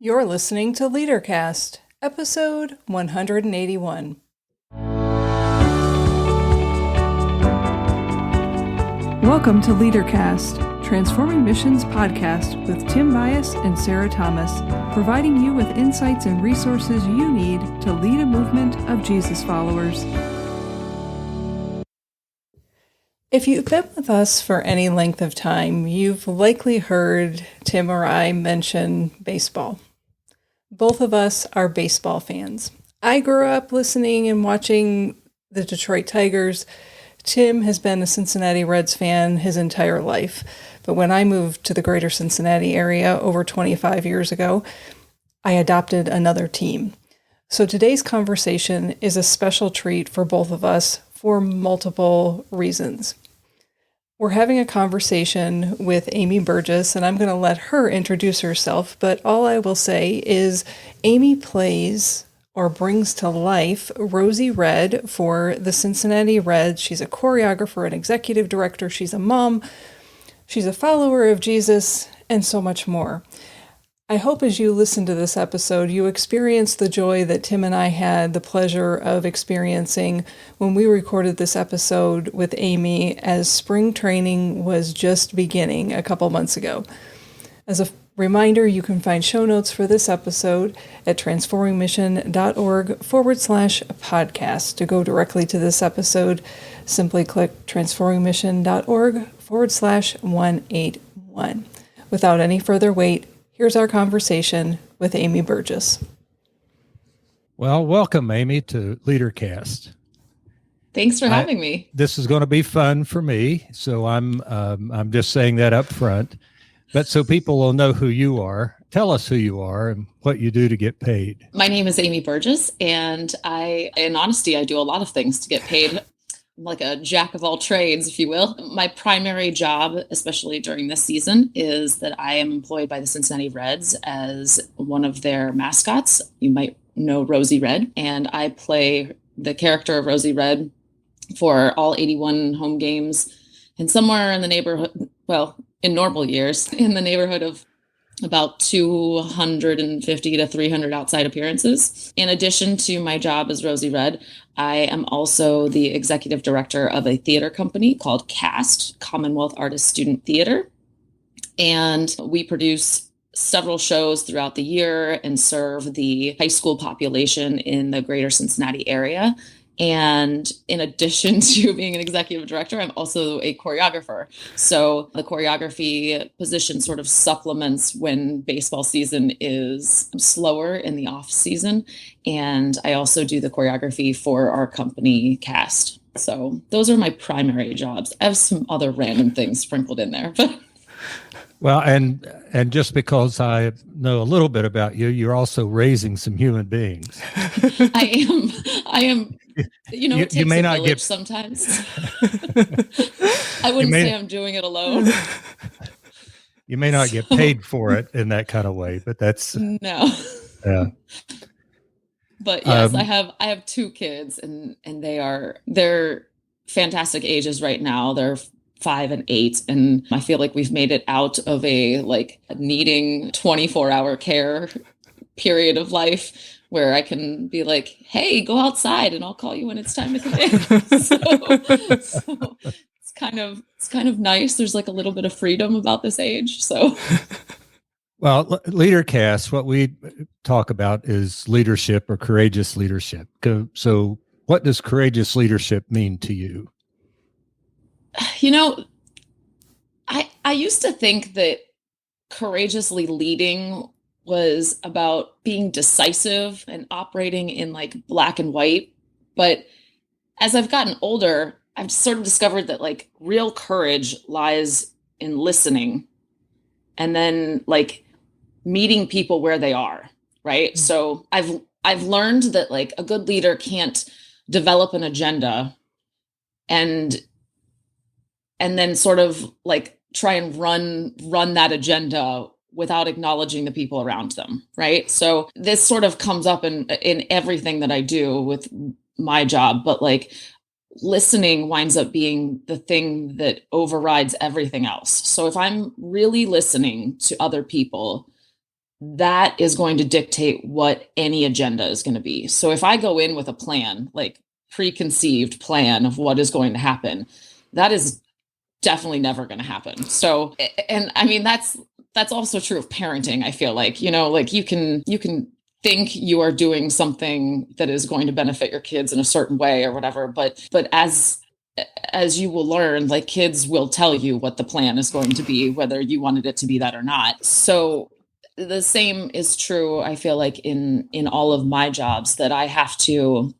You're listening to LeaderCast, episode 181. Welcome to LeaderCast, Transforming Missions podcast with Tim Bias and Sarah Thomas, providing you with insights and resources you need to lead a movement of Jesus followers. If you've been with us for any length of time, you've likely heard Tim or I mention baseball. Both of us are baseball fans. I grew up listening and watching the Detroit Tigers. Tim has been a Cincinnati Reds fan his entire life. But when I moved to the greater Cincinnati area over 25 years ago, I adopted another team. So today's conversation is a special treat for both of us for multiple reasons. We're having a conversation with Amy Burgess, and I'm going to let her introduce herself, but all I will say is Amy plays or brings to life Rosie Red for the Cincinnati Reds. She's a choreographer, an executive director, she's a mom, she's a follower of Jesus, and so much more. I hope as you listen to this episode, you experience the joy that Tim and I had the pleasure of experiencing when we recorded this episode with Amy as spring training was just beginning a couple months ago. As a reminder, you can find show notes for this episode at transformingmission.org/podcast. To go directly to this episode, simply click transformingmission.org/181. Without any further wait, here's our conversation with Amy Burgess. Well, welcome, Amy, to LeaderCast. Thanks for having me. This is going to be fun for me, so I'm just saying that up front. But so people will know who you are. Tell us who you are and what you do to get paid. My name is Amy Burgess, and in honesty, I do a lot of things to get paid. I'm like a jack of all trades, if you will. My primary job, especially during this season, is that I am employed by the Cincinnati Reds as one of their mascots. You might know Rosie Red, and I play the character of Rosie Red for all 81 home games, and somewhere in the neighborhood, well, in normal years, in the neighborhood of about 250 to 300 outside appearances. In addition to my job as Rosie Red, I am also the executive director of a theater company called CAST, Commonwealth Artist Student Theater. And we produce several shows throughout the year and serve the high school population in the greater Cincinnati area. And in addition to being an executive director, I'm also a choreographer. So the choreography position sort of supplements when baseball season is slower in the off season. And I also do the choreography for our company CAST. So those are my primary jobs. I have some other random things sprinkled in there. Well, and just because I know a little bit about you, you're also raising some human beings. I am. You know, it takes may a not village get sometimes. I wouldn't say I'm doing it alone. You may not get paid for it in that kind of way, but that's no. Yeah. But yes, I have two kids, and they're fantastic ages right now. They're 5 and 8, and I feel like we've made it out of a needing 24-hour care period of life where I can be like, hey, go outside and I'll call you when it's time to come in. so it's kind of nice. There's like a little bit of freedom about this age. So well, LeaderCast, what we talk about is leadership or courageous leadership. So what does courageous leadership mean to you? You know, I used to think that courageously leading was about being decisive and operating in like black and white. But as I've gotten older, I've sort of discovered that like real courage lies in listening and then like meeting people where they are, right? Mm-hmm. So I've learned that like a good leader can't develop an agenda and then sort of like try and run that agenda without acknowledging the people around them, right? So this sort of comes up in everything that I do with my job, but like listening winds up being the thing that overrides everything else. So if I'm really listening to other people, that is going to dictate what any agenda is going to be. So if I go in with a plan, like preconceived plan of what is going to happen, that is definitely never going to happen. So, and I mean, that's also true of parenting. I feel like, like you can think you are doing something that is going to benefit your kids in a certain way or whatever. But as you will learn, like kids will tell you what the plan is going to be, whether you wanted it to be that or not. So the same is true, I feel like in all of my jobs, that I have to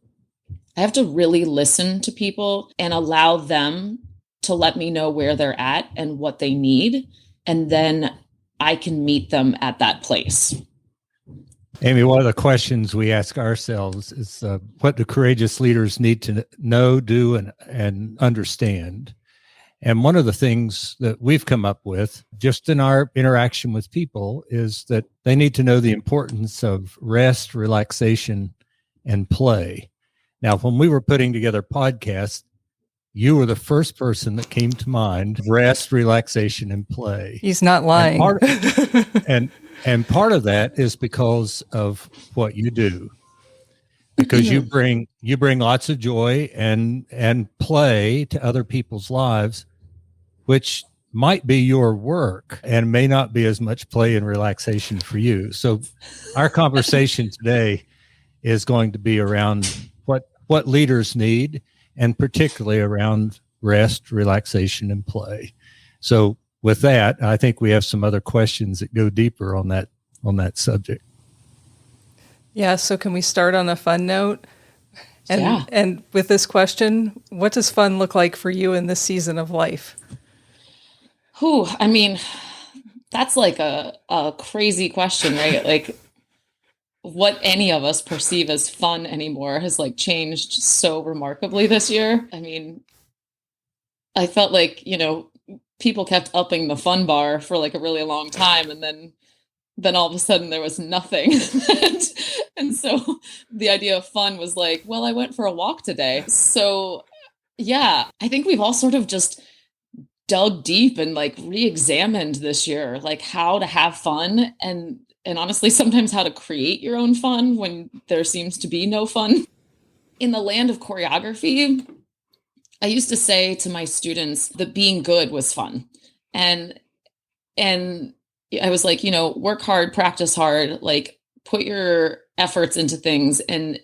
really listen to people and allow them to let me know where they're at and what they need. And then I can meet them at that place. Amy, one of the questions we ask ourselves is what do courageous leaders need to know, do, and understand? And one of the things that we've come up with just in our interaction with people is that they need to know the importance of rest, relaxation, and play. Now, when we were putting together podcasts, you were the first person that came to mind: rest, relaxation, and play. He's not lying. And part of that is because of what you do, because you bring lots of joy and play to other people's lives, which might be your work and may not be as much play and relaxation for you. So our conversation today is going to be around what leaders need, and particularly around rest, relaxation, and play. So with that, I think we have some other questions that go deeper on that subject. Yeah. So can we start on a fun note? And with this question, what does fun look like for you in this season of life? I mean, that's like a crazy question, right? Like what any of us perceive as fun anymore has like changed so remarkably this year. I mean, I felt like, people kept upping the fun bar for like a really long time. And then all of a sudden there was nothing. And so the idea of fun was like, well, I went for a walk today. So yeah, I think we've all sort of just dug deep and like re-examined this year, like how to have fun and honestly, sometimes how to create your own fun when there seems to be no fun. In the land of choreography, I used to say to my students that being good was fun. And I was like, work hard, practice hard, like put your efforts into things. And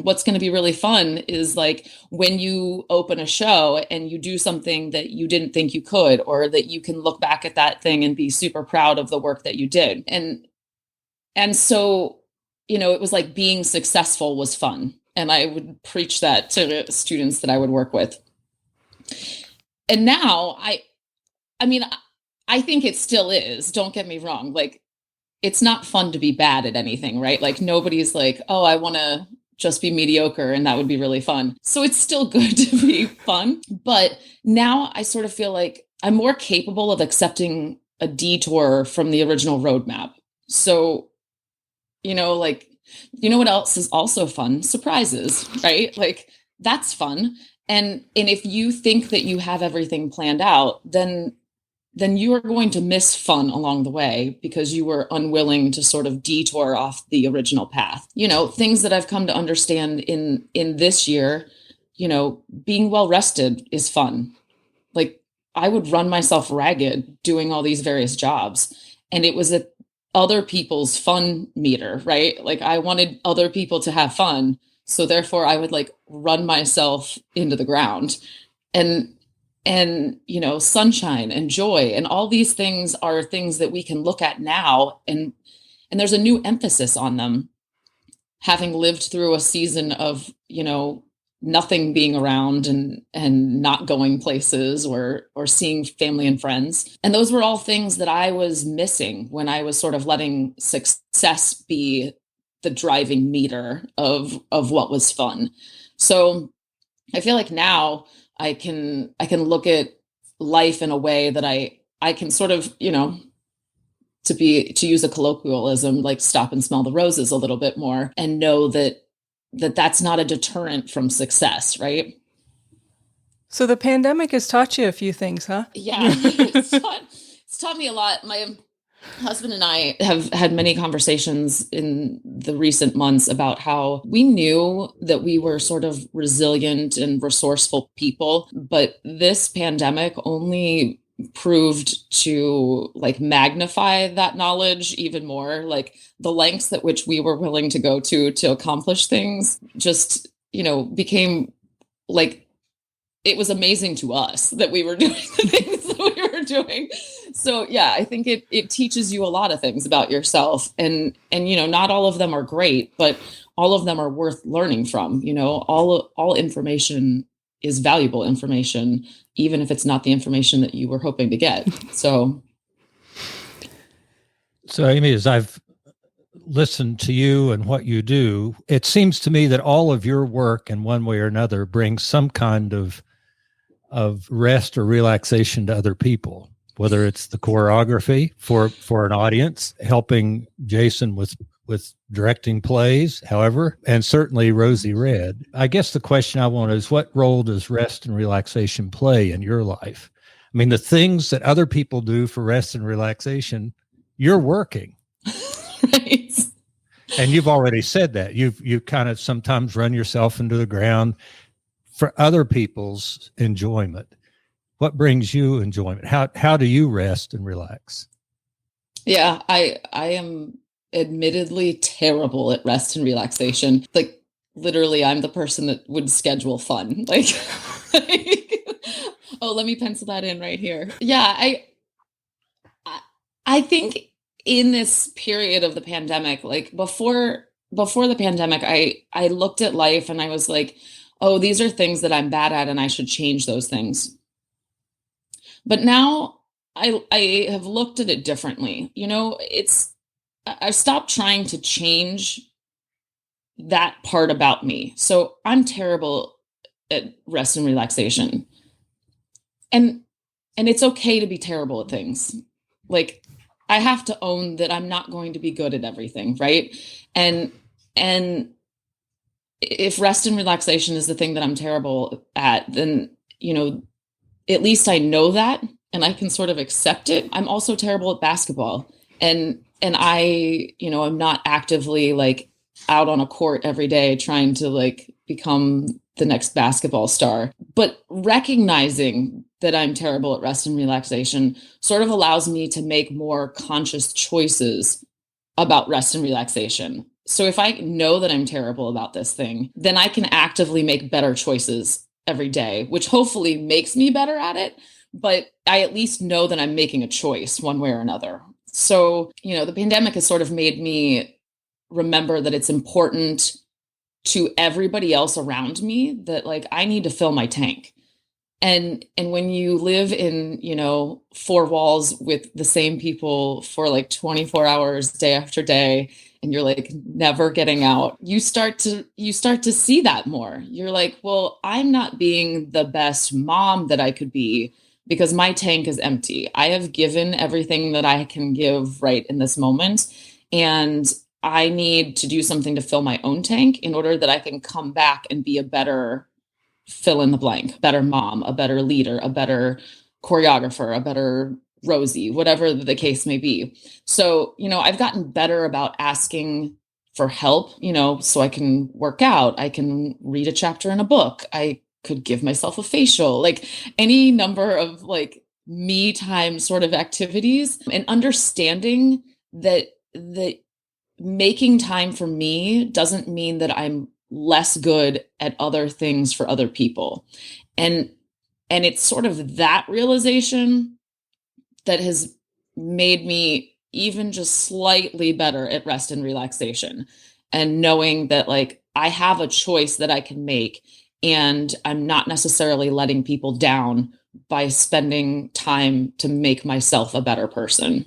what's going to be really fun is like when you open a show and you do something that you didn't think you could, or that you can look back at that thing and be super proud of the work that you did. And so, it was like being successful was fun. And I would preach that to the students that I would work with. And now I mean, I think it still is. Don't get me wrong. Like, it's not fun to be bad at anything, right? Like nobody's like, oh, I want to just be mediocre and that would be really fun. So it's still good to be fun. But now I sort of feel like I'm more capable of accepting a detour from the original roadmap. So, like, what else is also fun? Surprises, right? Like that's fun. And if you think that you have everything planned out, then you are going to miss fun along the way because you were unwilling to sort of detour off the original path. Things that I've come to understand in this year, being well rested is fun. Like I would run myself ragged doing all these various jobs, and it was at other people's fun meter, right? Like I wanted other people to have fun. So therefore I would like run myself into the ground. And sunshine and joy and all these things are things that we can look at now. And there's a new emphasis on them, having lived through a season of, nothing being around and not going places or seeing family and friends. And those were all things that I was missing when I was sort of letting success be the driving meter of what was fun. So I feel like now I can look at life in a way that I can sort of, to use a colloquialism, like stop and smell the roses a little bit more and know that that's not a deterrent from success, right? So the pandemic has taught you a few things, huh? Yeah, it's taught me a lot. Husband and I have had many conversations in the recent months about how we knew that we were sort of resilient and resourceful people, but this pandemic only proved to like magnify that knowledge even more. Like the lengths at which we were willing to go to accomplish things just, became like, it was amazing to us that we were doing the things that we were doing. So yeah, I think it teaches you a lot of things about yourself, and not all of them are great, but all of them are worth learning from. All information is valuable information, even if it's not the information that you were hoping to get. So Amy, as I've listened to you and what you do, it seems to me that all of your work in one way or another brings some kind of rest or relaxation to other people, whether it's the choreography for an audience, helping Jason with directing plays, however, and certainly Rosie Red. I guess the question I want is, what role does rest and relaxation play in your life? I mean, the things that other people do for rest and relaxation, you're working. right. And you've already said that. You've kind of sometimes run yourself into the ground for other people's enjoyment. What brings you enjoyment? How do you rest and relax? Yeah, I am admittedly terrible at rest and relaxation. Like literally, I'm the person that would schedule fun. Like oh, let me pencil that in right here. Yeah, I think in this period of the pandemic, like before the pandemic, I looked at life and I was like, oh, these are things that I'm bad at and I should change those things. But now I have looked at it differently. I've stopped trying to change that part about me. So I'm terrible at rest and relaxation. And it's okay to be terrible at things. Like I have to own that I'm not going to be good at everything, right? And if rest and relaxation is the thing that I'm terrible at, then, at least I know that and I can sort of accept it. I'm also terrible at basketball. And I, I'm not actively like out on a court every day trying to like become the next basketball star. But recognizing that I'm terrible at rest and relaxation sort of allows me to make more conscious choices about rest and relaxation. So if I know that I'm terrible about this thing, then I can actively make better choices every day, which hopefully makes me better at it. But I at least know that I'm making a choice one way or another. So, the pandemic has sort of made me remember that it's important to everybody else around me that like I need to fill my tank. And when you live in, four walls with the same people for like 24 hours day after day, and you're like never getting out, you start to see that more. You're like, well, I'm not being the best mom that I could be because my tank is empty. I have given everything that I can give right in this moment. And I need to do something to fill my own tank in order that I can come back and be a better fill in the blank, better mom, a better leader, a better choreographer, a better Rosie, whatever the case may be. So, I've gotten better about asking for help, so I can work out. I can read a chapter in a book. I could give myself a facial, like any number of like me time sort of activities, and understanding that making time for me doesn't mean that I'm less good at other things for other people. And it's sort of that realization that has made me even just slightly better at rest and relaxation, and knowing that like I have a choice that I can make, and I'm not necessarily letting people down by spending time to make myself a better person.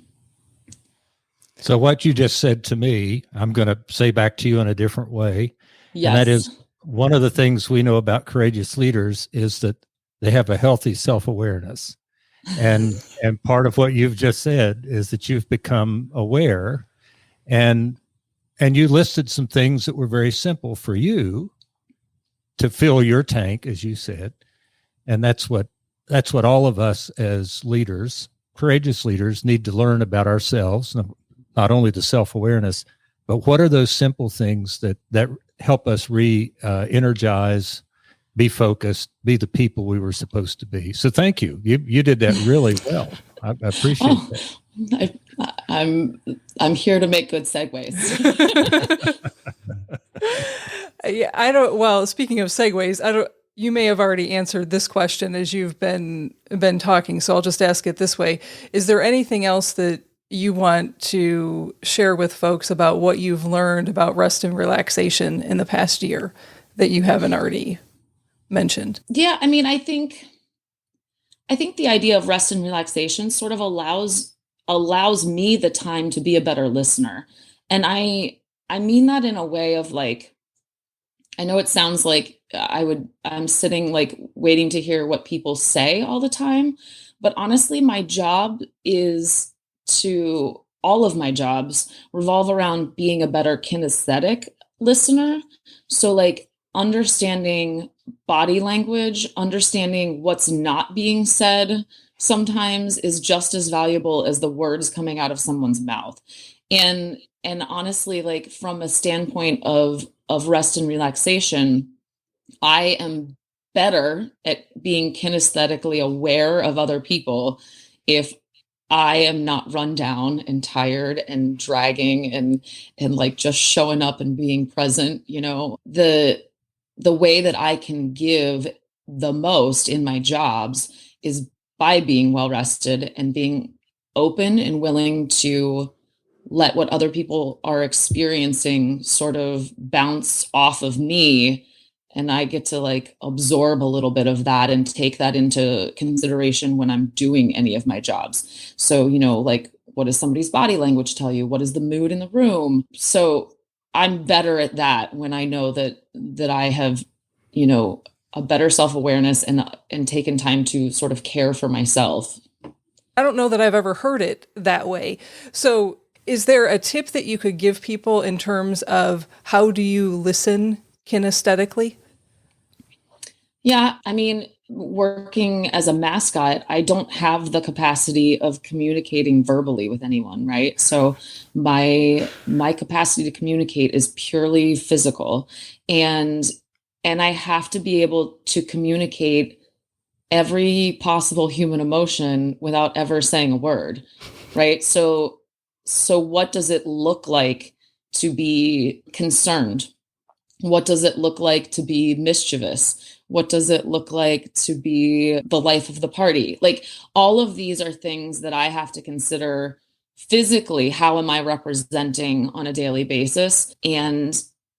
So what you just said to me, I'm going to say back to you in a different way. Yes. And that is, one of the things we know about courageous leaders is that they have a healthy self-awareness. And part of what you've just said is that you've become aware, and you listed some things that were very simple for you to fill your tank, as you said. And that's what all of us as leaders, courageous leaders need to learn about ourselves, not only the self-awareness, but what are those simple things that help us energize, be focused, be the people we were supposed to be. So thank you. You did that really well. I appreciate that. I'm here to make good segues. Well, speaking of segues, you may have already answered this question as you've been talking, so I'll just ask it this way. Is there anything else that you want to share with folks about what you've learned about rest and relaxation in the past year that you haven't already mentioned? Yeah, I mean, I think the idea of rest and relaxation sort of allows me the time to be a better listener. And I mean that in a way of like, I know it sounds like I'm sitting like waiting to hear what people say all the time, but honestly, all of my jobs revolve around being a better kinesthetic listener. So like understanding body language, understanding what's not being said sometimes is just as valuable as the words coming out of someone's mouth. And honestly, like from a standpoint of rest and relaxation, I am better at being kinesthetically aware of other people if I am not run down and tired and dragging and like just showing up and being present. You know, the way that I can give the most in my jobs is by being well rested and being open and willing to let what other people are experiencing sort of bounce off of me. And I get to like absorb a little bit of that and take that into consideration when I'm doing any of my jobs. So, you know, like what does somebody's body language tell you? What is the mood in the room? So I'm better at that when I know that I have, you know, a better self-awareness and taken time to sort of care for myself. I don't know that I've ever heard it that way. So is there a tip that you could give people in terms of how do you listen kinesthetically? Yeah, I mean, working as a mascot, I don't have the capacity of communicating verbally with anyone, right? So my capacity to communicate is purely physical, and I have to be able to communicate every possible human emotion without ever saying a word, right? So what does it look like to be concerned? What does it look like to be mischievous? What does it look like to be the life of the party? Like all of these are things that I have to consider physically. How am I representing on a daily basis? And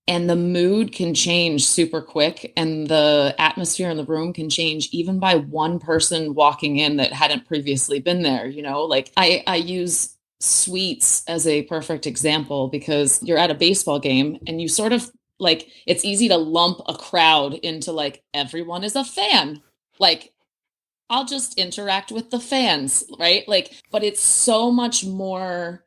the mood can change super quick, and the atmosphere in the room can change even by one person walking in that hadn't previously been there. You know, like I use suites as a perfect example because you're at a baseball game and you sort of like, it's easy to lump a crowd into like, everyone is a fan. Like, I'll just interact with the fans, right? Like, but it's so much more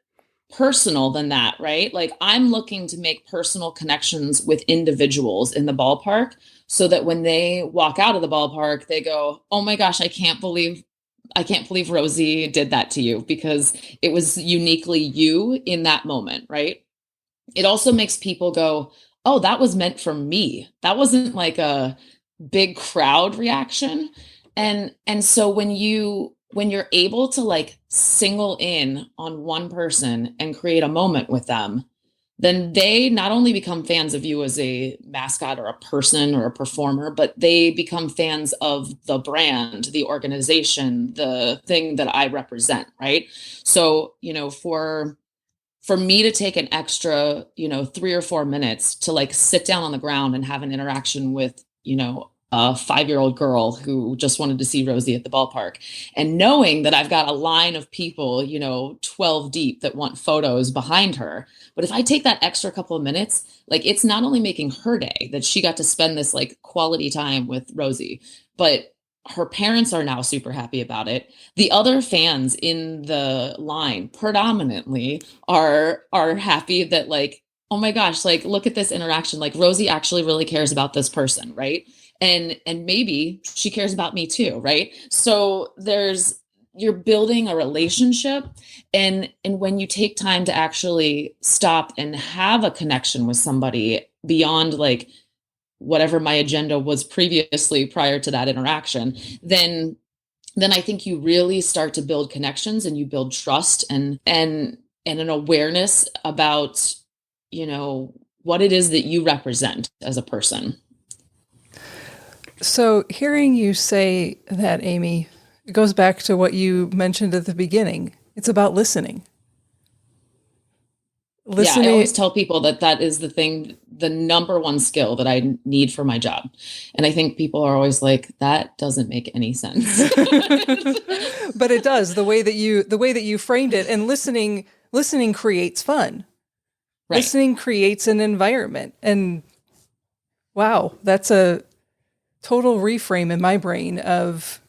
personal than that, right? Like, I'm looking to make personal connections with individuals in the ballpark so that when they walk out of the ballpark, they go, oh my gosh, I can't believe Rosie did that to you, because it was uniquely you in that moment, right? It also makes people go, oh, that was meant for me. That wasn't like a big crowd reaction. And so when you're able to like single in on one person and create a moment with them, then they not only become fans of you as a mascot or a person or a performer, but they become fans of the brand, the organization, the thing that I represent, right? So, you know, for me to take an extra, 3 or 4 minutes to like sit down on the ground and have an interaction with, a 5-year-old girl who just wanted to see Rosie at the ballpark, and knowing that I've got a line of people, 12 deep that want photos behind her. But if I take that extra couple of minutes, like it's not only making her day that she got to spend this like quality time with Rosie, but her parents are now super happy about it. The other fans in the line predominantly are happy that like, oh my gosh, like look at this interaction. Like Rosie actually really cares about this person, right? And maybe she cares about me too, right? So there's you're building a relationship, and when you take time to actually stop and have a connection with somebody beyond like whatever my agenda was previously prior to that interaction, then I think you really start to build connections, and you build trust and an awareness about, what it is that you represent as a person. So hearing you say that, Amy, it goes back to what you mentioned at the beginning. It's about listening. Yeah, I always tell people that is the number one skill that I need for my job. And I think people are always like, that doesn't make any sense. But it does, the way that you framed it. And listening creates fun. Right. Listening creates an environment. And wow, that's a total reframe in my brain of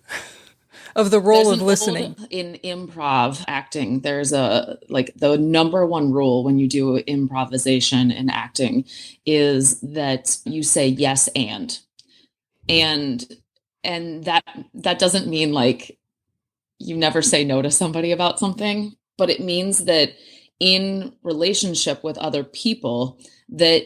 the role of listening. In improv acting, there's the number one rule when you do improvisation in acting is that you say yes and that doesn't mean like you never say no to somebody about something, but it means that in relationship with other people, that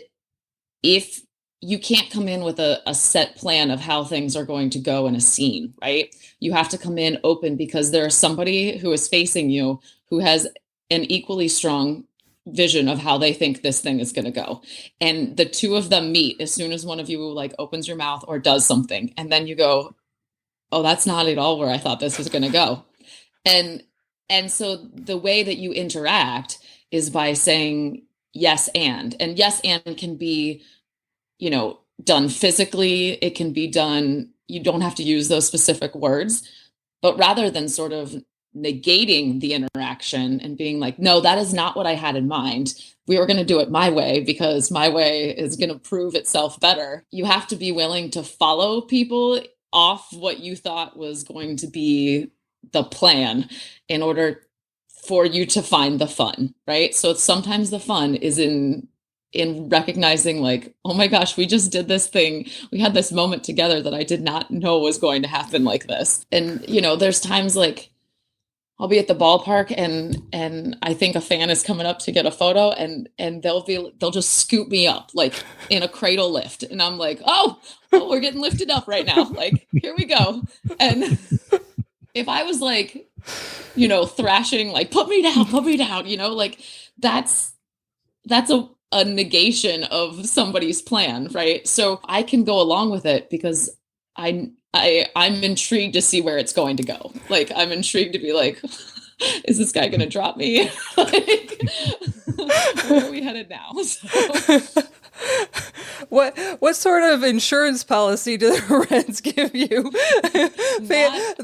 if you can't come in with a set plan of how things are going to go in a scene, right? You have to come in open because there's somebody who is facing you who has an equally strong vision of how they think this thing is going to go. And the two of them meet as soon as one of you like opens your mouth or does something. And then you go, oh, that's not at all where I thought this was going to go. And so the way that you interact is by saying yes and yes and can be, done physically. It can be done, you don't have to use those specific words, but rather than sort of negating the interaction and being like, no, that is not what I had in mind. We were going to do it my way because my way is going to prove itself better. You have to be willing to follow people off what you thought was going to be the plan in order for you to find the fun, right? So sometimes the fun is in recognizing like, oh my gosh, we just did this thing. We had this moment together that I did not know was going to happen like this. And, there's times like I'll be at the ballpark and I think a fan is coming up to get a photo and they'll just scoop me up like in a cradle lift. And I'm like, oh, we're getting lifted up right now. Like, here we go. And if I was like, thrashing, like, put me down, like that's a negation of somebody's plan, right? So I can go along with it because I'm intrigued to see where it's going to go. Like, I'm intrigued to be like, is this guy going to drop me? Like, where are we headed now? So. What sort of insurance policy do the Reds give you?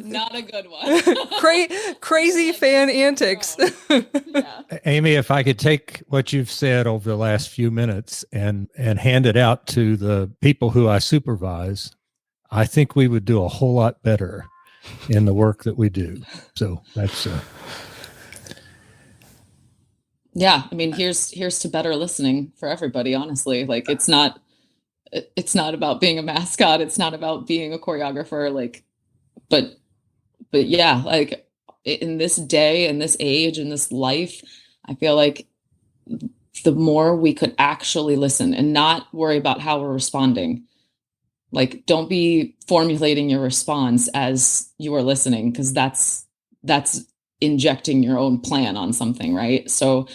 Not a good one. Crazy fan antics. Yeah. Amy, if I could take what you've said over the last few minutes and hand it out to the people who I supervise, I think we would do a whole lot better in the work that we do. So that's yeah, I mean, here's to better listening for everybody, honestly. Like, it's not about being a mascot. It's not about being a choreographer. Like, but yeah, like in this day, in this age, in this life, I feel like the more we could actually listen and not worry about how we're responding. Like, don't be formulating your response as you are listening, because that's injecting your own plan on something, right? So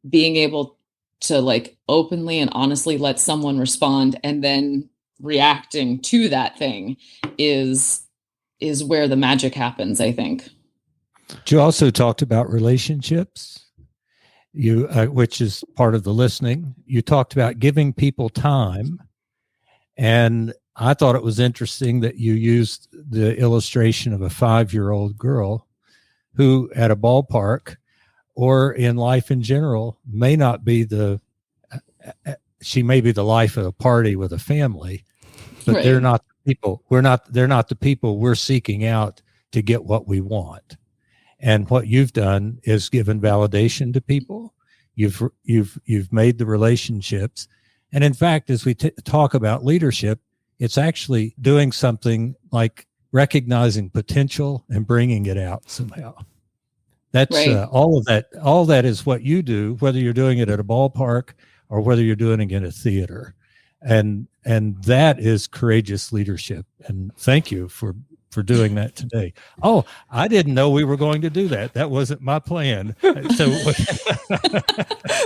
being able to like openly and honestly let someone respond and then reacting to that thing is where the magic happens, I think. You also talked about relationships, which is part of the listening. You talked about giving people time, and I thought it was interesting that you used the illustration of a 5-year-old girl who at a ballpark or in life in general may not be she may be the life of a party with a family, but right. They're not the people. They're not the people we're seeking out to get what we want. And what you've done is given validation to people. You've made the relationships. And in fact, as we talk about leadership, it's actually doing something like recognizing potential and bringing it out somehow. That's right. all of that. All that is what you do, whether you're doing it at a ballpark or whether you're doing it in a theater. And that is courageous leadership. And thank you for doing that today. Oh, I didn't know we were going to do that. That wasn't my plan. So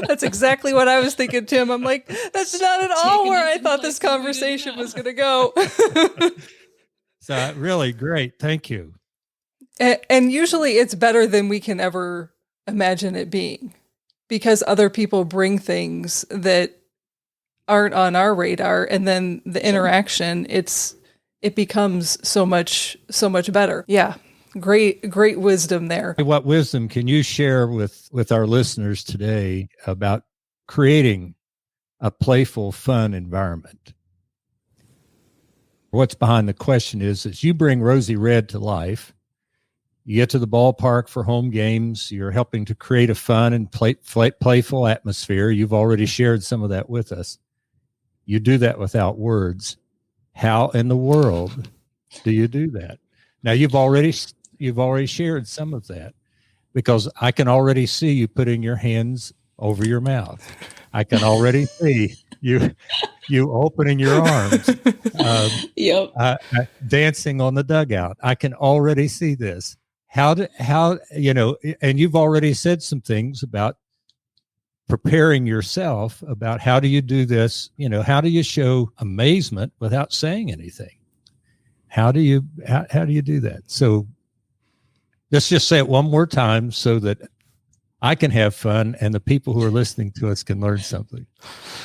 that's exactly what I was thinking, Tim. I'm like, that's not at all where I thought this conversation was going to go. So really great. Thank you. And usually it's better than we can ever imagine it being, because other people bring things that aren't on our radar, and then the interaction, it becomes so much better. Yeah. Great wisdom there. What wisdom can you share with our listeners today about creating a playful, fun environment? What's behind the question is you bring Rosie Red to life. You get to the ballpark for home games. You're helping to create a fun and playful atmosphere. You've already shared some of that with us. You do that without words. How in the world do you do that? Now, you've already shared some of that, because I can already see you putting your hands over your mouth. I can already see you opening your arms, Yep. dancing on the dugout. I can already see this. And you've already said some things about preparing yourself about how do you do this? How do you show amazement without saying anything? How do you do that? So let's just say it one more time so that I can have fun and the people who are listening to us can learn something.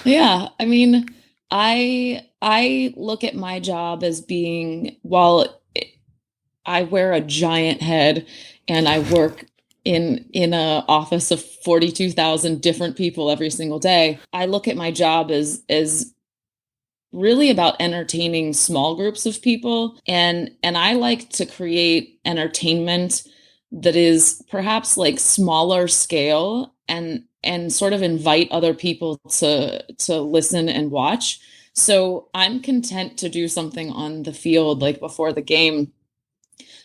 Yeah. I mean, I look at my job as being, while I wear a giant head and I work in a office of 42,000 different people every single day, I look at my job as really about entertaining small groups of people. And I like to create entertainment that is perhaps like smaller scale and sort of invite other people to listen and watch. So I'm content to do something on the field, like before the game,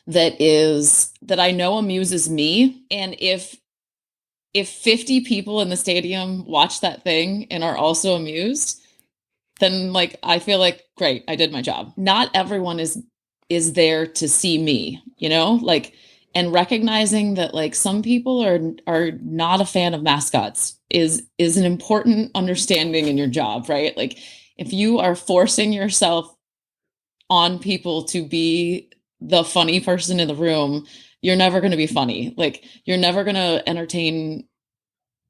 that I know amuses me. And if 50 people in the stadium watch that thing and are also amused, then like I feel like, great, I did my job. Not everyone is there to see me, like, and recognizing that like some people are not a fan of mascots is an important understanding in your job, right? Like if you are forcing yourself on people to be the funny person in the room, you're never going to be funny. Like you're never going to entertain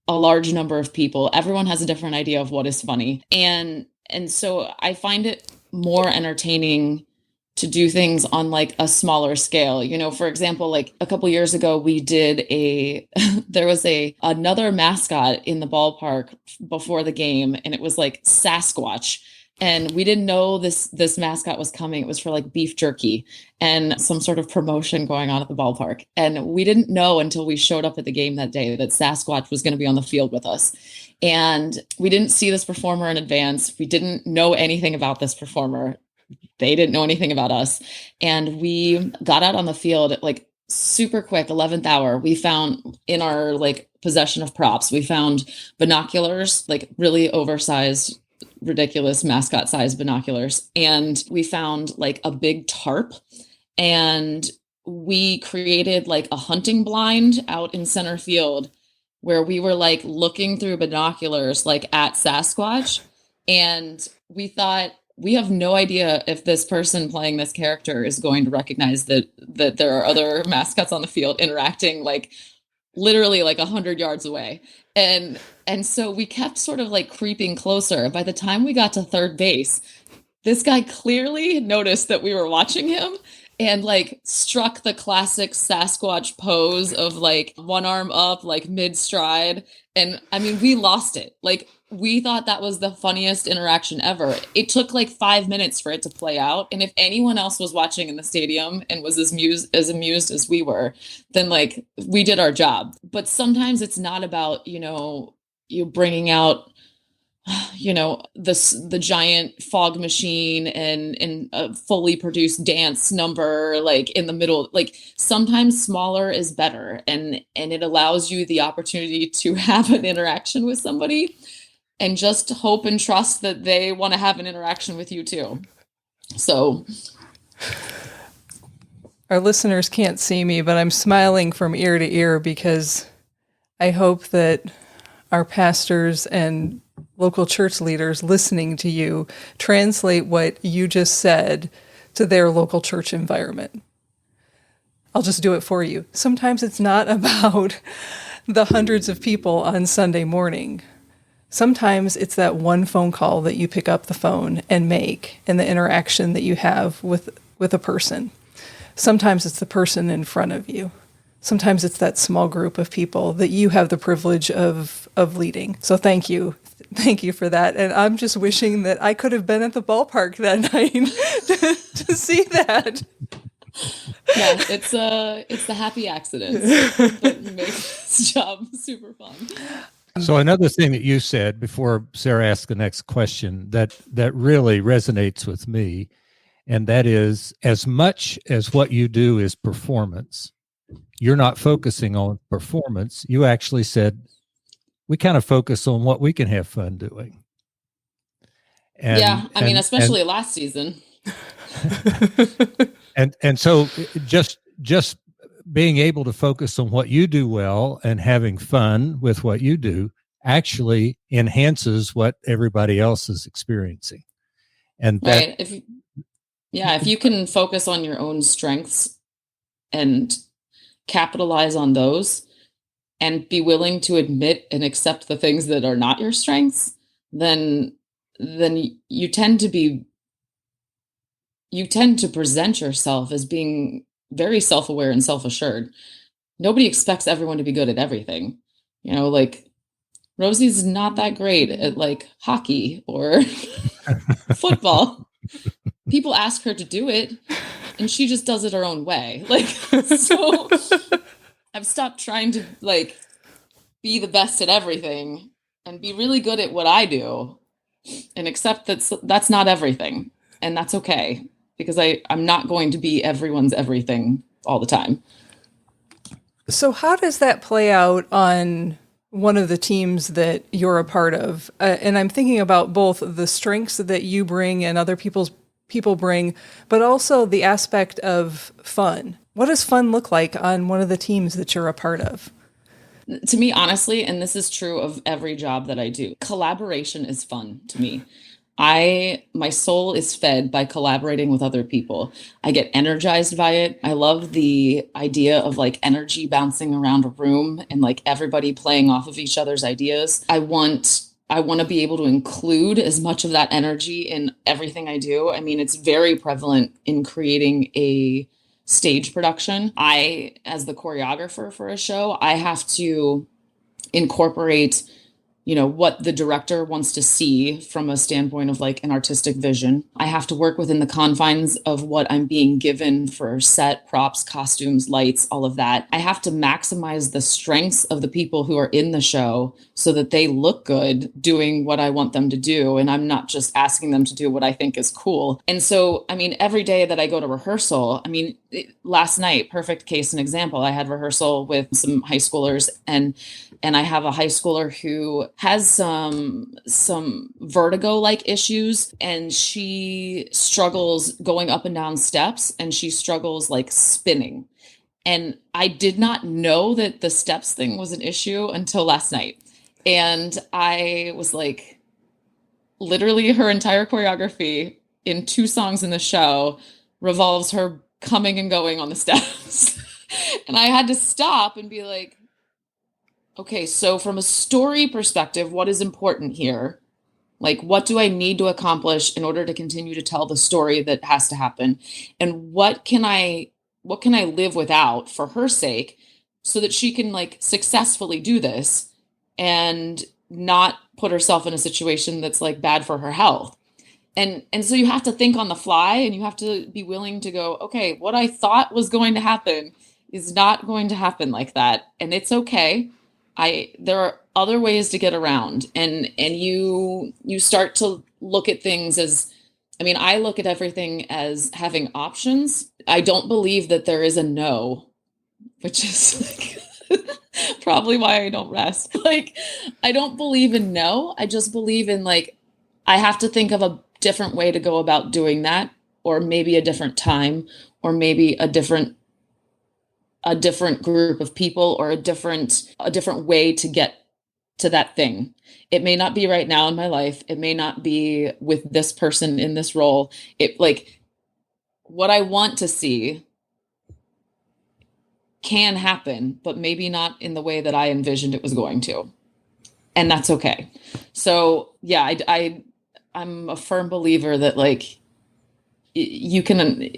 a large number of people. Everyone has a different idea of what is funny. And so I find it more entertaining to do things on like a smaller scale. For example, like a couple years ago, we did there was another mascot in the ballpark before the game, and it was like Sasquatch. And we didn't know this mascot was coming. It was for like beef jerky and some sort of promotion going on at the ballpark. And we didn't know until we showed up at the game that day that Sasquatch was going to be on the field with us. And we didn't see this performer in advance. We didn't know anything about this performer. They didn't know anything about us. And we got out on the field at like super quick, 11th hour. We found in our like possession of props, we found binoculars, like really oversized, ridiculous mascot sized binoculars. And we found like a big tarp, and we created like a hunting blind out in center field where we were like looking through binoculars, like at Sasquatch. And we thought, we have no idea if this person playing this character is going to recognize that there are other mascots on the field interacting like literally like 100 yards away. And so we kept sort of like creeping closer. By the time we got to third base, this guy clearly noticed that we were watching him and like struck the classic Sasquatch pose of like one arm up, like mid stride. And I mean, we lost it. Like we thought that was the funniest interaction ever. It took like 5 minutes for it to play out. And if anyone else was watching in the stadium and was as amused as we were, then like we did our job. But sometimes it's not about, you bringing out the giant fog machine and a fully produced dance number, like in the middle. Like sometimes smaller is better, and it allows you the opportunity to have an interaction with somebody and just hope and trust that they want to have an interaction with you too. So our listeners can't see me, but I'm smiling from ear to ear because I hope that our pastors and local church leaders listening to you translate what you just said to their local church environment. I'll just do it for you. Sometimes it's not about the hundreds of people on Sunday morning. Sometimes it's that one phone call that you pick up the phone and make, and the interaction that you have with a person. Sometimes it's the person in front of you. Sometimes it's that small group of people that you have the privilege of leading. So thank you. Thank you for that. And I'm just wishing that I could have been at the ballpark that night to see that. Yeah, it's the happy accidents that make this job super fun. So another thing that you said before Sarah asked the next question that really resonates with me, and that is, as much as what you do is performance, you're not focusing on performance. You actually said, we kind of focus on what we can have fun doing. And, especially last season. and so just being able to focus on what you do well and having fun with what you do actually enhances what everybody else is experiencing. And that, right. If you can focus on your own strengths and capitalize on those and be willing to admit and accept the things that are not your strengths, then you tend to present yourself as being very self-aware and self-assured. Nobody expects everyone to be good at everything. Like Rosie's not that great at like hockey or football. People ask her to do it and she just does it her own way. Like, so I've stopped trying to like be the best at everything and be really good at what I do and accept that that's not everything. And that's okay, because I'm not going to be everyone's everything all the time. So how does that play out on one of the teams that you're a part of? And I'm thinking about both the strengths that you bring and other people bring, but also the aspect of fun. What does fun look like on one of the teams that you're a part of? To me, honestly, and this is true of every job that I do, collaboration is fun to me. My soul is fed by collaborating with other people. I get energized by it. I love the idea of like energy bouncing around a room and like everybody playing off of each other's ideas. I want to be able to include as much of that energy in everything I do. I mean, it's very prevalent in creating a stage production. As the choreographer for a show, I have to incorporate what the director wants to see from a standpoint of like an artistic vision. I have to work within the confines of what I'm being given for set, props, costumes, lights, all of that. I have to maximize the strengths of the people who are in the show so that they look good doing what I want them to do. And I'm not just asking them to do what I think is cool. And so, every day that I go to rehearsal, last night, perfect case and example, I had rehearsal with some high schoolers and I have a high schooler who has some vertigo-like issues, and she struggles going up and down steps, and she struggles like spinning. And I did not know that the steps thing was an issue until last night. And I was like, literally her entire choreography in 2 songs in the show revolves her coming and going on the steps. And I had to stop and be like, okay, so from a story perspective, what is important here? Like, what do I need to accomplish in order to continue to tell the story that has to happen? And what can I live without for her sake so that she can like successfully do this and not put herself in a situation that's like bad for her health? And so you have to think on the fly, and you have to be willing to go, okay, what I thought was going to happen is not going to happen like that. And it's okay. there are other ways to get around, and you start to look at things as, I mean, I look at everything as having options. I don't believe that there is a no, which is like probably why I don't rest. Like, I don't believe in no. I just believe in, like, I have to think of a different way to go about doing that, or maybe a different time, or maybe a different group of people, or a different way to get to that thing. It may not be right now in my life. It may not be with this person in this role. It, like, what I want to see can happen, but maybe not in the way that I envisioned it was going to. And that's okay. So yeah, I'm a firm believer that, like, you can,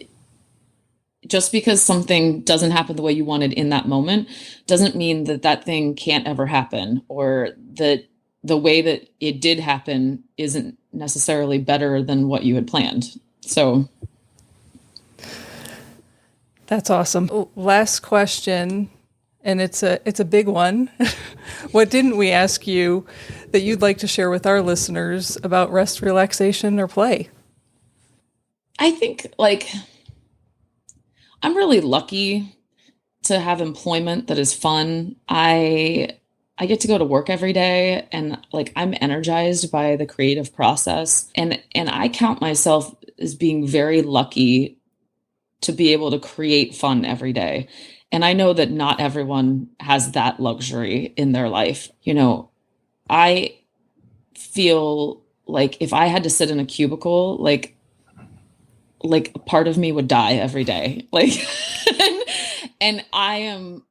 just because something doesn't happen the way you wanted in that moment doesn't mean that that thing can't ever happen, or that the way that it did happen isn't necessarily better than what you had planned. So That's awesome. Last question, and it's a big one. What didn't we ask you that you'd like to share with our listeners about rest, relaxation, or play? I think, like, I'm really lucky to have employment that is fun. I get to go to work every day, and, like, I'm energized by the creative process, and I count myself as being very lucky to be able to create fun every day. And I know that not everyone has that luxury in their life. You know, I feel like if I had to sit in a cubicle, like a part of me would die every day. Like, and I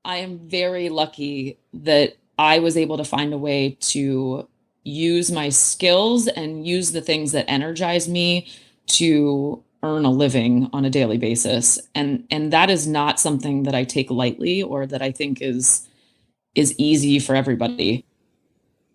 am very lucky that I was able to find a way to use my skills and use the things that energize me to earn a living on a daily basis. And that is not something that I take lightly, or that I think is easy for everybody.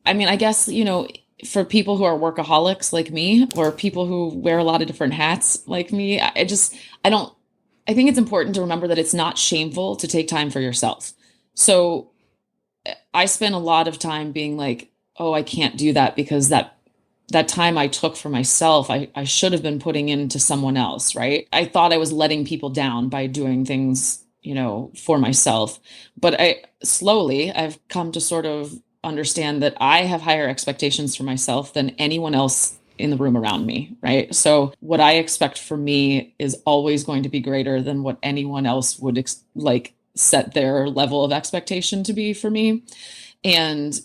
I mean, I guess, you know, for people who are workaholics like me, or people who wear a lot of different hats like me, I think it's important to remember that it's not shameful to take time for yourself. So I spent a lot of time being like, oh, I can't do that, because that time I took for myself, I should have been putting into someone else, right? I thought I was letting people down by doing things, you know, for myself. But I've come to sort of understand that I have higher expectations for myself than anyone else in the room around me, right? So what I expect for me is always going to be greater than what anyone else would set their level of expectation to be for me. And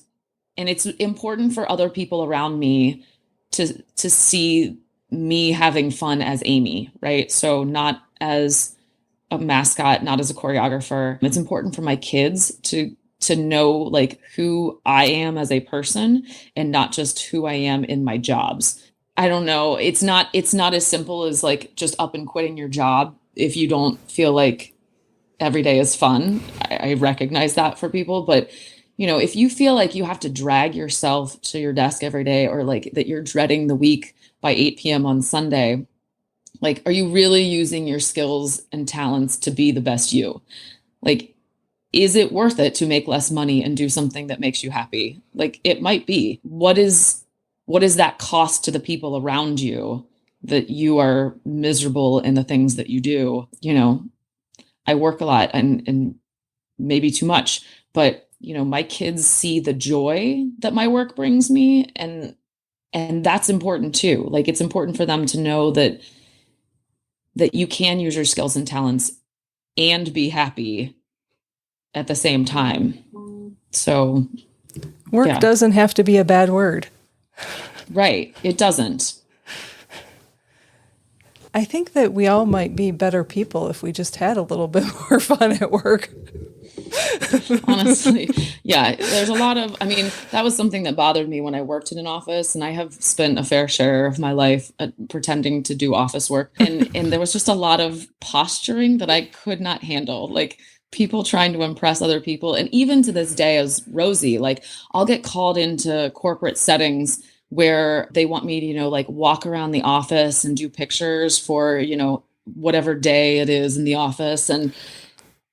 it's important for other people around me to see me having fun as Amy, right? So not as a mascot, not as a choreographer. It's important for my kids to know, like, who I am as a person, and not just who I am in my jobs. I don't know. It's not as simple as, like, just up and quitting your job if you don't feel like every day is fun. I recognize that for people, but, you know, if you feel like you have to drag yourself to your desk every day, or like that you're dreading the week by 8 p.m. on Sunday, like, are you really using your skills and talents to be the best you? Like, is it worth it to make less money and do something that makes you happy? Like, it might be. What is that cost to the people around you that you are miserable in the things that you do? You know, I work a lot and maybe too much, but, you know, my kids see the joy that my work brings me, and that's important too. Like, it's important for them to know that you can use your skills and talents and be happy at the same time. So Work doesn't have to be a bad word. Right. It doesn't. I think that we all might be better people if we just had a little bit more fun at work. Honestly, yeah, there's a lot of, I mean, that was something that bothered me when I worked in an office, and I have spent a fair share of my life pretending to do office work. And there was just a lot of posturing that I could not handle, like people trying to impress other people. And even to this day, as Rosie, like, I'll get called into corporate settings where they want me to, you know, like, walk around the office and do pictures for, you know, whatever day it is in the office. And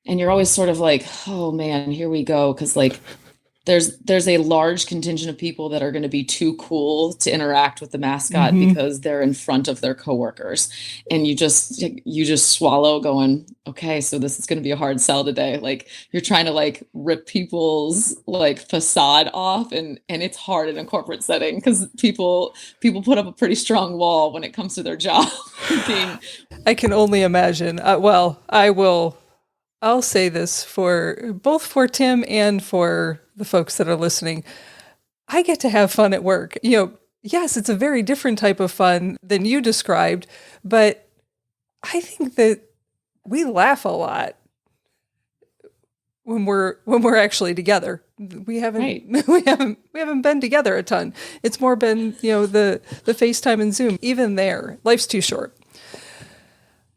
you're always sort of like, oh man, here we go. Cause, like, there's a large contingent of people that are going to be too cool to interact with the mascot because they're in front of their coworkers, and you just swallow going, okay, so this is going to be a hard sell today. Like, you're trying to like rip people's like facade off, and it's hard in a corporate setting because people put up a pretty strong wall when it comes to their job. I can only imagine. I'll say this for both for Tim and for the folks that are listening. I get to have fun at work. Yes, it's a very different type of fun than you described, but I think that we laugh a lot when we're actually together. We haven't we haven't been together a ton. It's more been, the FaceTime and Zoom. Even there, life's too short.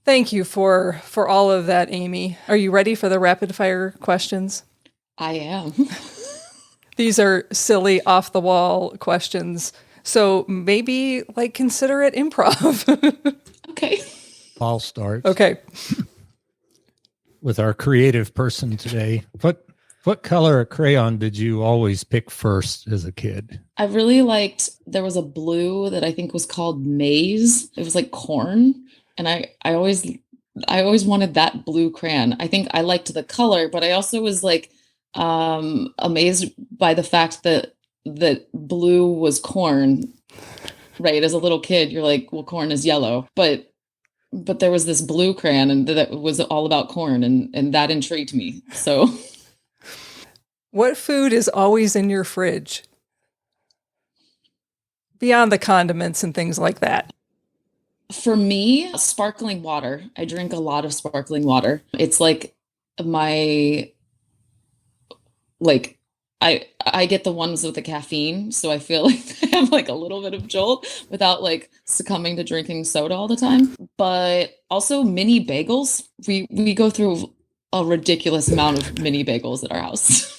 Thank you for all of that, Amy. Are you ready for the rapid fire questions? I am. These are silly, off the wall questions. So maybe consider it improv. Okay. I'll start. Okay. With our creative person today. What color of crayon did you always pick first as a kid? I really liked, there was a blue that I think was called maize. It was like corn. And I always wanted that blue crayon. I think I liked the color, but I also was like amazed by the fact that blue was corn. Right, as a little kid, you're like, well, corn is yellow, but there was this blue crayon, and that was all about corn, and that intrigued me. So, what food is always in your fridge beyond the condiments and things like that? For me, sparkling water. I drink a lot of sparkling water. It's like I get the ones with the caffeine, so I feel like I have like a little bit of jolt without like succumbing to drinking soda all the time. But also mini bagels. We go through a ridiculous amount of mini bagels at our house.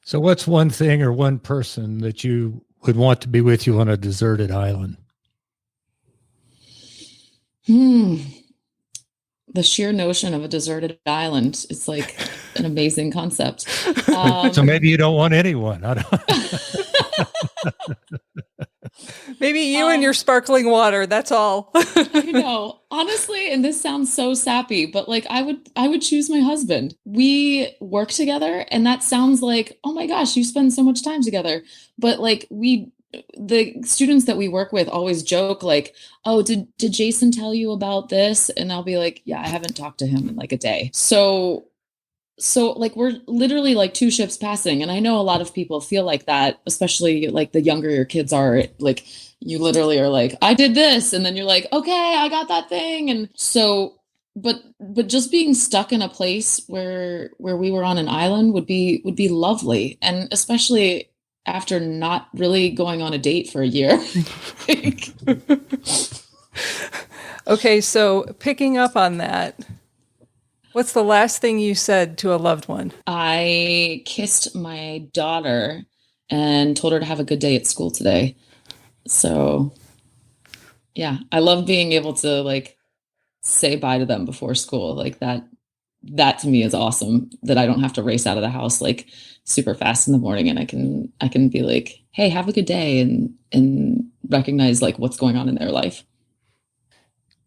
So what's one thing or one person that you would want to be with you on a deserted island? The sheer notion of a deserted island is like an amazing concept. So maybe you don't want anyone. I don't. Maybe you and your sparkling water. That's all. I know, honestly, and this sounds so sappy, but like I would choose my husband. We work together, and that sounds like, oh my gosh, you spend so much time together. But like the students that we work with always joke like, oh, did Jason tell you about this? And I'll be like, yeah, I haven't talked to him in like a day. So like we're literally like two ships passing. And I know a lot of people feel like that, especially like the younger your kids are. Like you literally are like, I did this. And then you're like, okay, I got that thing. And so, but just being stuck in a place where we were on an island would be lovely. And especially after not really going on a date for a year. Okay, so picking up on that, what's the last thing you said to a loved one? I kissed my daughter and told her to have a good day at school today. So, yeah, I love being able to like say bye to them before school. Like that to me is awesome, that I don't have to race out of the house like super fast in the morning, and I can be like, hey, have a good day, and recognize like what's going on in their life.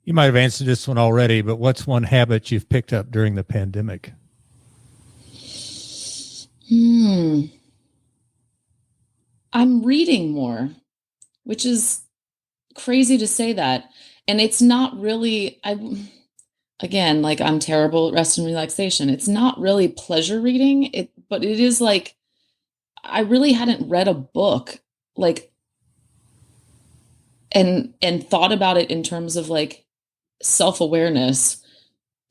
You might have answered this one already, but what's one habit you've picked up during the pandemic? I'm reading more, which is crazy to say that. And it's not really, again, like I'm terrible at rest and relaxation. It's not really pleasure reading, but it is like, I really hadn't read a book like, and thought about it in terms of like self-awareness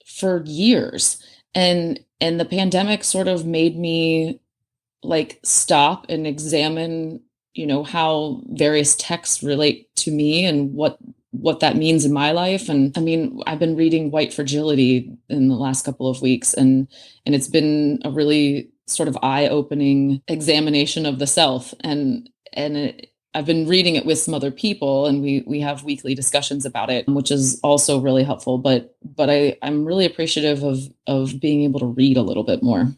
for years. And the pandemic sort of made me like stop and examine, how various texts relate to me and what that means in my life. And I mean, I've been reading White Fragility in the last couple of weeks, and it's been a really sort of eye-opening examination of the self. I've been reading it with some other people, and we have weekly discussions about it, which is also really helpful. But I'm really appreciative of being able to read a little bit more.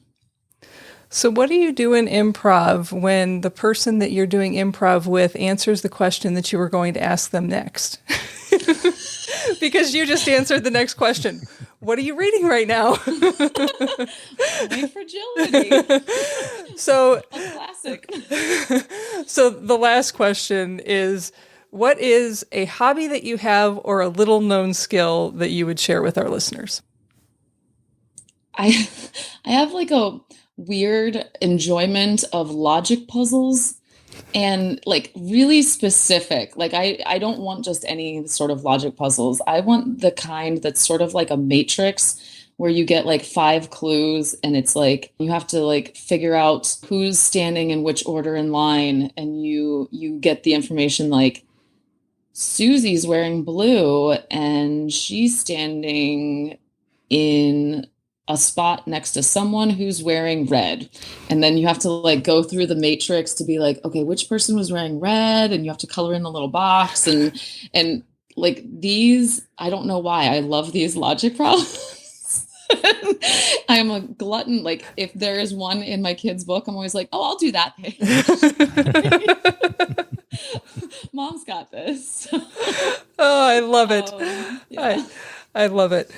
So what do you do in improv when the person that you're doing improv with answers the question that you were going to ask them next? Because you just answered the next question. What are you reading right now? My fragility. So, a classic. So the last question is, what is a hobby that you have or a little known skill that you would share with our listeners? I have like a weird enjoyment of logic puzzles, and like really specific. Like I don't want just any sort of logic puzzles. I want the kind that's sort of like a matrix where you get like 5 clues and it's like you have to like figure out who's standing in which order in line, and you get the information like Susie's wearing blue and she's standing in a spot next to someone who's wearing red. And then you have to like go through the matrix to be like, okay, which person was wearing red? And you have to color in the little box. And like these, I don't know why I love these logic problems. I am a glutton. Like if there is one in my kid's book, I'm always like, oh, I'll do that page. Mom's got this. Oh, I love it. Yeah. I love it.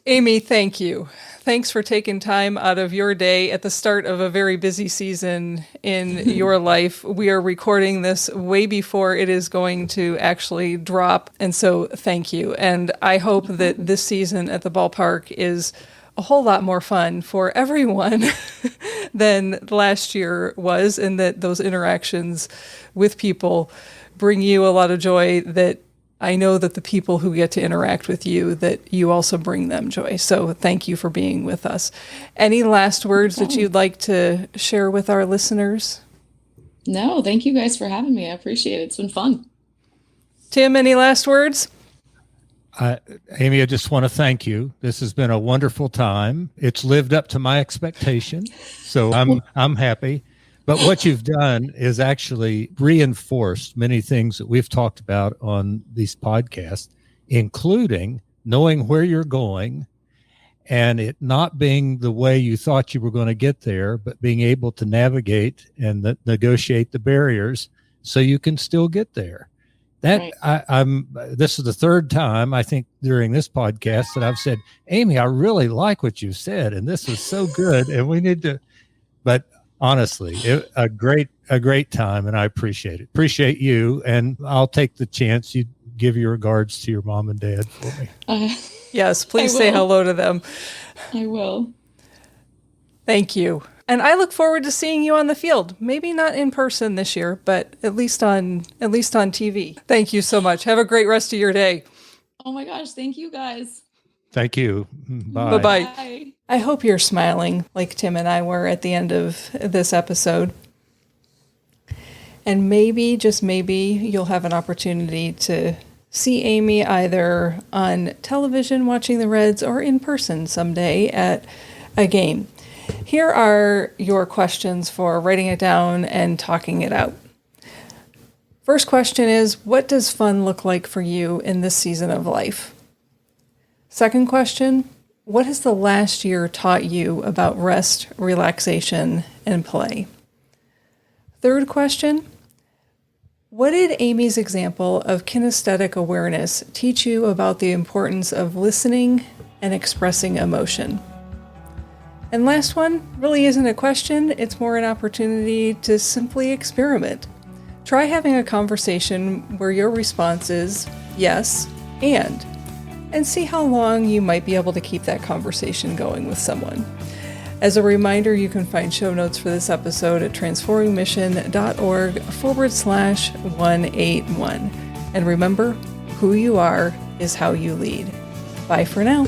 Amy, thank you. Thanks for taking time out of your day at the start of a very busy season in your life. We are recording this way before it is going to actually drop. And so thank you. And I hope that this season at the ballpark is a whole lot more fun for everyone than last year was, and that those interactions with people bring you a lot of joy, that I know that the people who get to interact with you, that you also bring them joy. So thank you for being with us. Any last words that you'd like to share with our listeners? No, thank you guys for having me. I appreciate it. It's been fun. Tim, any last words? Amy, I just want to thank you. This has been a wonderful time. It's lived up to my expectation, so I'm happy. But what you've done is actually reinforced many things that we've talked about on these podcasts, including knowing where you're going and it not being the way you thought you were going to get there, but being able to navigate and negotiate the barriers so you can still get there. That right. This is the third time I think during this podcast that I've said, Amy, I really like what you said, and this is so good, and we need to. But honestly, a great time, and I appreciate it. Appreciate you, and I'll take the chance. You give your regards to your mom and dad for me. Yes, please say hello to them. I will. Thank you. And I look forward to seeing you on the field. Maybe not in person this year, but at least on TV. Thank you so much. Have a great rest of your day. Oh my gosh, thank you guys. Thany you. Bye. Bye-bye. Bye. I hope you're smiling like Tim and I were at the end of this episode. And maybe, just maybe, you'll have an opportunity to see Amy either on television watching the Reds or in person someday at a game. Here are your questions for writing it down and talking it out. First question is, what does fun look like for you in this season of life? Second question, what has the last year taught you about rest, relaxation, and play? Third question, what did Amy's example of kinesthetic awareness teach you about the importance of listening and expressing emotion? And last one really isn't a question, it's more an opportunity to simply experiment. Try having a conversation where your response is yes and see how long you might be able to keep that conversation going with someone. As a reminder, you can find show notes for this episode at transformingmission.org/181. And remember, who you are is how you lead. Bye for now.